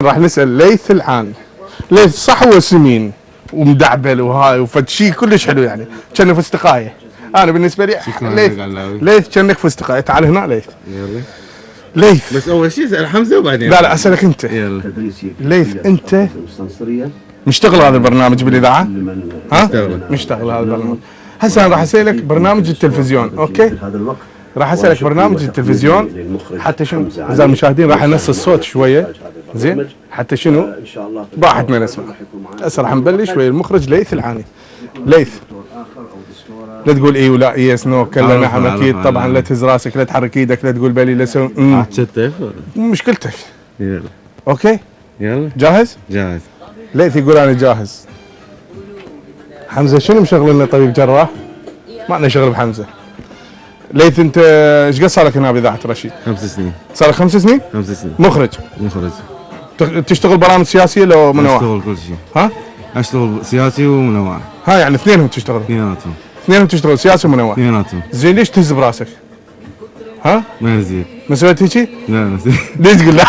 راح نسال ليث العاني. ليث صح هو سمين ومدعبل وهاي وفد شيء كلش حلو يعني كأنه فستقايه. انا بالنسبه لي ليث كأنك فستقايه. تعال هنا ليث. يلا ليث بس اول شيء اسال حمزه وبعدين لا اسالك انت. يلا ليث انت مشتغل هذا البرنامج بالاذاعه؟ ها؟ مشتغل هذا البرنامج. هسه انا راح اسالك برنامج التلفزيون، اوكي؟ راح اسالك برنامج التلفزيون حتى شنو؟ اعزائي المشاهدين راح ننسى الصوت شويه، زين؟ حتى شنو؟ راحت ما نسمع. هسه راح نبلش ويا المخرج ليث العاني. ليث لا تقول اي ولا يس نو كلا نعم اكيد طبعا، لا تهز راسك، لا تحرك ايدك، لا تقول بلي لا سو تشتف مشكلتك. يلا اوكي؟ يلا جاهز؟ جاهز. ليث يقول انا جاهز. حمزه شنو مشغل لنا طبيب جراح؟ ما عندنا شغل بحمزه. ليث انت ايش قد صار لك هنا باذاعه رشيد؟ 5 سنين. صار لك 5 سنين؟ 5 سنين. مخرج. تشتغل برامج سياسيه لو منوعه؟ اشتغل كل شيء. ها؟ اشتغل سياسي ومنوع. ها يعني اثنينهم تشتغل؟ اثنيناتهم. اثنينهم تشتغل سياسي ومنوع؟ اثنيناتهم. زين ليش تهز براسك؟ ها؟ ما يزيد. ما سويت هيجي؟ لا ليش تقول لا؟